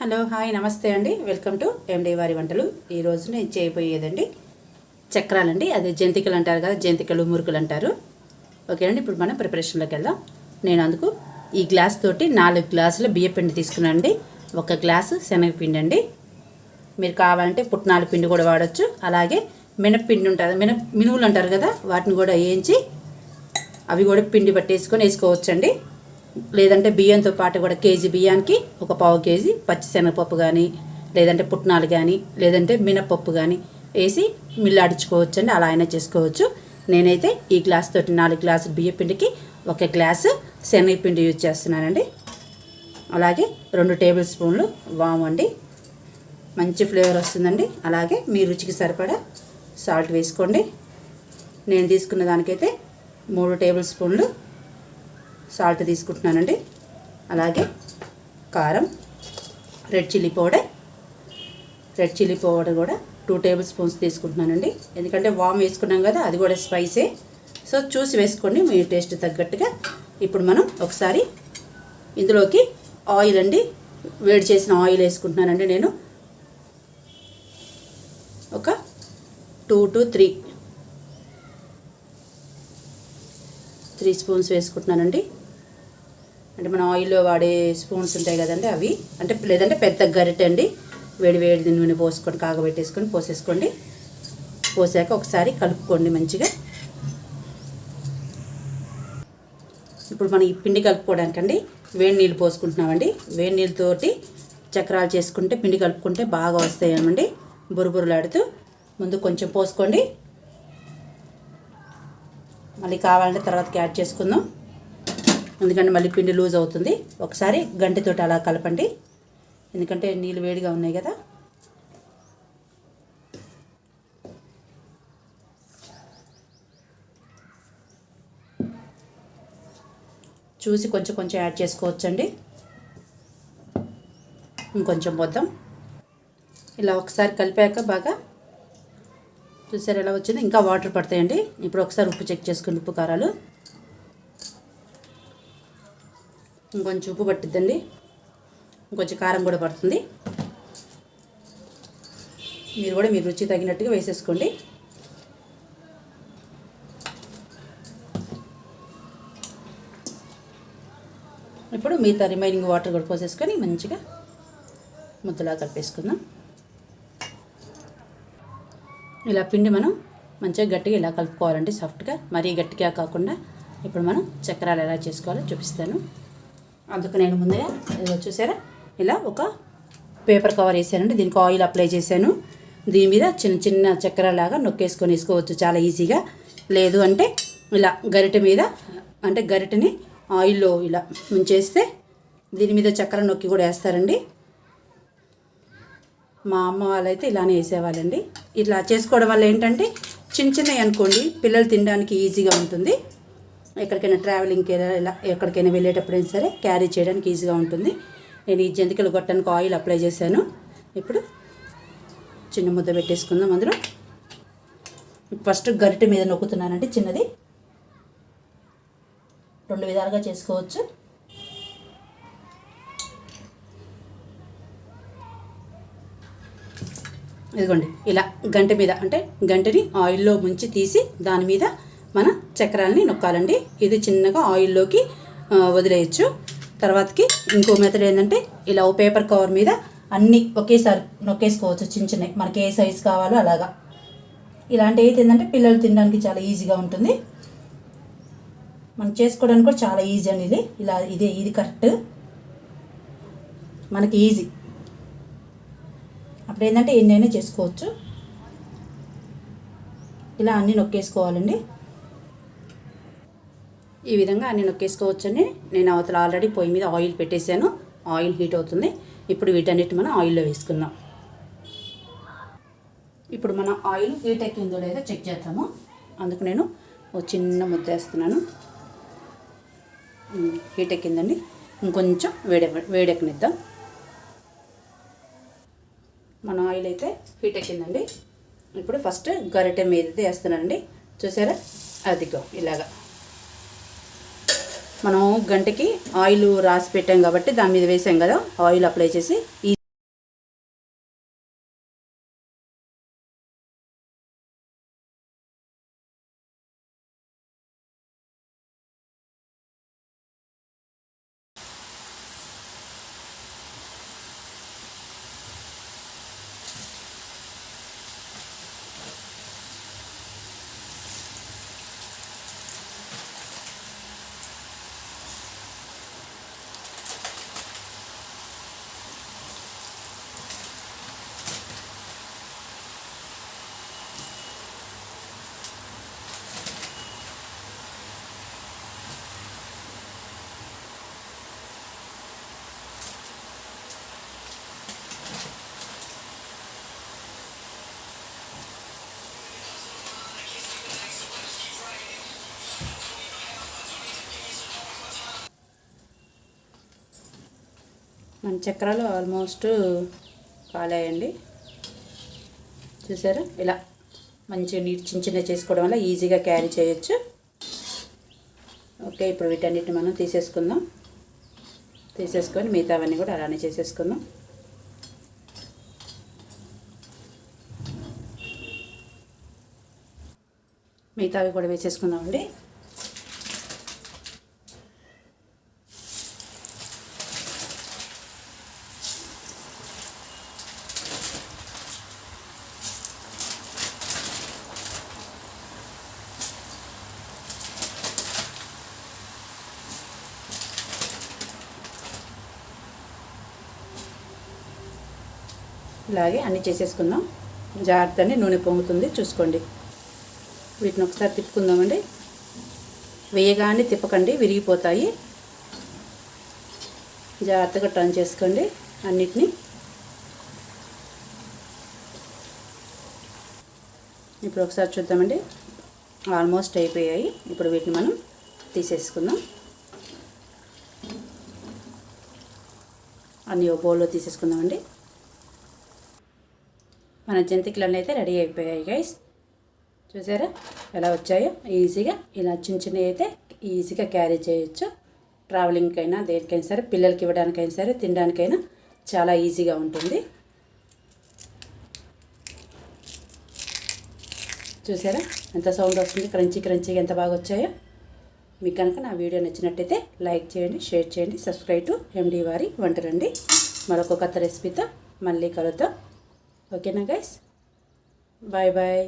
Hello hi నమస్తే అండి. Welcome to MD వారి వంటలు. ఈరోజు నేను చేయబోయేదండి చక్రాలండి. అదే జంతికలు అంటారు కదా, జంతికలు మురుకులు అంటారు. ఓకే అండి, ఇప్పుడు మనం ప్రిపరేషన్లోకి వెళ్దాం. నేను అందుకు ఈ గ్లాస్ తోటి 4 గ్లాసుల బియ్యపిండి తీసుకున్నాను అండి. 1 గ్లాసు శనగపిండి అండి. మీరు కావాలంటే పుట్నాల పిండి కూడా వాడచ్చు. అలాగే మినప్పిండి ఉంటుంది, మినువులు అంటారు కదా, వాటిని కూడా వేయించి అవి కూడా పిండి పట్టేసుకొని వేసుకోవచ్చండి. లేదంటే బియ్యంతో పాటు కూడా కేజీ బియ్యానికి 1/4 కేజీ పచ్చిశనగపప్పు కానీ, లేదంటే పుట్నాలు కానీ, లేదంటే మినపప్పు కానీ వేసి మిల్లాడించుకోవచ్చు అండి. అలా అయినా చేసుకోవచ్చు. నేనైతే ఈ గ్లాస్ తోటి 4 గ్లాసుల బియ్య పిండికి 1 గ్లాసు శనగపిండి యూజ్ చేస్తున్నానండి. అలాగే 2 టేబుల్ స్పూన్లు వాము అండి, మంచి ఫ్లేవర్ వస్తుందండి. అలాగే మీ రుచికి సరిపడా సాల్ట్ వేసుకోండి. నేను తీసుకున్న దానికైతే 3 టేబుల్ స్పూన్లు సాల్ట్ తీసుకుంటున్నానండి. అలాగే కారం, రెడ్ చిల్లీ పౌడర్ కూడా 2 టేబుల్ స్పూన్స్ తీసుకుంటున్నానండి. ఎందుకంటే వామ్ వేసుకున్నాం కదా, అది కూడా స్పైసే. సో చూసి వేసుకోండి మీ టేస్ట్ తగ్గట్టుగా. ఇప్పుడు మనం ఒకసారి ఇందులోకి ఆయిల్ అండి, వేడి చేసిన ఆయిల్ వేసుకుంటున్నానండి. నేను ఒక 2 to 3 స్పూన్స్ వేసుకుంటున్నానండి. అంటే మన ఆయిల్లో వాడే స్పూన్స్ ఉంటాయి కదండి, అవి అంటే, లేదంటే పెద్ద గరిటె అండి. వేడి నూనె పోసుకొని కాగబెట్టేసుకొని పోసేసుకోండి. పోసాక ఒకసారి కలుపుకోండి మంచిగా. ఇప్పుడు మనం ఈ పిండి కలుపుకోవడానికండి వేడి నీళ్ళు పోసుకుంటున్నామండి. వేడి నీళ్ళతోటి చక్రాలు చేసుకుంటే, పిండి కలుపుకుంటే బాగా వస్తాయమండి, బురుబురులాడుతూ. ముందు కొంచెం పోసుకోండి, మళ్ళీ కావాలంటే తర్వాతకి యాడ్ చేసుకుందాం. ఎందుకంటే మళ్ళీ పిండి లూజ్ అవుతుంది. ఒకసారి గంటెతోటి అలా కలపండి, ఎందుకంటే నీళ్ళు వేడిగా ఉన్నాయి కదా. చూసి కొంచెం యాడ్ చేసుకోవచ్చండి. ఇంకొంచెం పోద్దాం. ఇలా ఒకసారి కలిపాక బాగా చూసారు ఎలా వచ్చింది. ఇంకా వాటర్ పడతాయండి. ఇప్పుడు ఒకసారి ఉప్పు చెక్ చేసుకుని, ఉప్పు కారాలు ఇంకొంచెం ఉప్పు పట్టిద్దండి, ఇంకొంచెం కారం కూడా పడుతుంది. మీరు కూడా మీ రుచి తగినట్టుగా వేసేసుకోండి. ఇప్పుడు మిగతా రిమైనింగ్ వాటర్ కూడా పోసేసుకొని మంచిగా ముద్దలా కలిపేసుకుందాం. ఇలా పిండి మనం మంచిగా గట్టిగా ఇలా కలుపుకోవాలండి, సాఫ్ట్గా. మరీ గట్టిగా కాకుండా. ఇప్పుడు మనం చక్రాలు ఎలా చేసుకోవాలో చూపిస్తాను. అందుకు నేను ముందుగా చూసారా, ఇలా ఒక పేపర్ కవర్ వేసానండి. దీనికి ఆయిల్ అప్లై చేశాను. దీని మీద చిన్న చక్రాలాగా నొక్కేసుకొని వేసుకోవచ్చు చాలా ఈజీగా. లేదు అంటే ఇలా గరిటె మీద, అంటే గరిటెని ఆయిల్లో ఇలా ముంచేస్తే దీని మీద చక్రం నొక్కి కూడా వేస్తారండి. మా అమ్మ వాళ్ళైతే ఇలానే వేసేవాళ్ళండి. ఇట్లా చేసుకోవడం వల్ల ఏంటంటే చిన్నవి అనుకోండి, పిల్లలు తినడానికి ఈజీగా ఉంటుంది. ఎక్కడికైనా ట్రావెలింగ్కి ఇలా ఎక్కడికైనా వెళ్ళేటప్పుడైనా సరే క్యారీ చేయడానికి ఈజీగా ఉంటుంది. నేను ఈ జంతికలు గొట్టానికి ఆయిల్ అప్లై చేశాను. ఇప్పుడు చిన్న ముద్ద పెట్టేసుకుందాం. అందులో ఫస్ట్ గరిటె మీద నొక్కుతున్నానండి, చిన్నది. 2 విధాలుగా చేసుకోవచ్చు. ఇదిగోండి, ఇలా గంటె మీద, అంటే గంటెని ఆయిల్లో ముంచి తీసి దాని మీద మన చక్రాలని నొక్కాలండి. ఇది చిన్నగా ఆయిల్లోకి వదిలేయచ్చు. తర్వాతకి ఇంకో మెథడ్ ఏంటంటే, ఇలా ఓ పేపర్ కవర్ మీద అన్నీ ఒకేసారి నొక్కేసుకోవచ్చు, చిన్నవి మనకి ఏ సైజు కావాలో అలాగా. ఇలాంటి అయితే ఏంటంటే పిల్లలు తినడానికి చాలా ఈజీగా ఉంటుంది. మనం చేసుకోవడానికి కూడా చాలా ఈజీ అండి. ఇది కరెక్ట్, మనకి ఈజీ. అప్పుడు ఏంటంటే ఎన్నైనా చేసుకోవచ్చు. ఇలా అన్నీ నొక్కేసుకోవాలండి. ఈ విధంగా అన్నీ నొక్కేసుకోవచ్చండి. నేను అవతల ఆల్రెడీ పొయ్యి మీద ఆయిల్ పెట్టేశాను. ఆయిల్ హీట్ అవుతుంది. ఇప్పుడు వీటన్నిటి మనం ఆయిల్లో వేసుకుందాం. ఇప్పుడు మన ఆయిల్ హీట్ ఎక్కిందో లేదో చెక్ చేద్దాము. అందుకు నేను ఒక చిన్న ముద్ద వేస్తున్నాను. హీట్ ఎక్కిందండి. ఇంకొంచెం వేడెక్కనిద్దాం. మన ఆయిల్ అయితే హీట్ ఎక్కిందండి. ఇప్పుడు ఫస్ట్ గరిటె మీద వేస్తున్నానండి. చూసారా, అదిగో ఇలాగా. మనం గంటకి ఆయిల్ రాసి పెట్టాం కాబట్టి దాని మీద వేసాం కదా, ఆయిల్ అప్లై చేసి మన చక్రాలు ఆల్మోస్ట్ కాలాయండి. చూసారా, ఇలా మంచిగా నీట్ చిన్న చిన్న చేసుకోవడం వల్ల ఈజీగా క్యారీ చేయొచ్చు. ఓకే, ఇప్పుడు వీటన్నిటిని మనం తీసేసుకొని మిగతావన్నీ కూడా అలానే చేసేసుకుందాం. మిగతావి కూడా వేసేసుకుందామండి. ఇలాగే అన్నీ చేసేసుకుందాం. జాగ్రత్తని నూనె పొంగుతుంది చూసుకోండి. వీటిని ఒకసారి తిప్పుకుందామండి. వేయగానే తిప్పకండి, విరిగిపోతాయి. జాగ్రత్తగా టర్న్ చేసుకోండి అన్నిటినీ. ఇప్పుడు ఒకసారి చూద్దామండి. ఆల్మోస్ట్ అయిపోయాయి. ఇప్పుడు వీటిని మనం తీసేసుకుందాం. అన్నీ ఒక బౌల్లో తీసేసుకుందామండి. మన జంతికలన్నీ అయితే రెడీ అయిపోయాయి గైస్. చూసారా ఎలా వచ్చాయో ఈజీగా. ఇలా చిన్న చిన్నవి అయితే ఈజీగా క్యారీ చేయొచ్చు. ట్రావెలింగ్కైనా దేనికైనా సరే, పిల్లలకి ఇవ్వడానికైనా సరే, తినడానికైనా చాలా ఈజీగా ఉంటుంది. చూసారా ఎంత సౌండ్ వస్తుంది, క్రంచీగా ఎంత బాగా వచ్చాయో. మీకు కనుక నా వీడియో నచ్చినట్టయితే లైక్ చేయండి, షేర్ చేయండి, సబ్స్క్రైబ్ టు ఎండి వారి వంటలండి. మరొక కొత్త రెసిపీతో మళ్ళీ కలుద్దాం. ఓకేనా గైస్, బాయ్ బాయ్.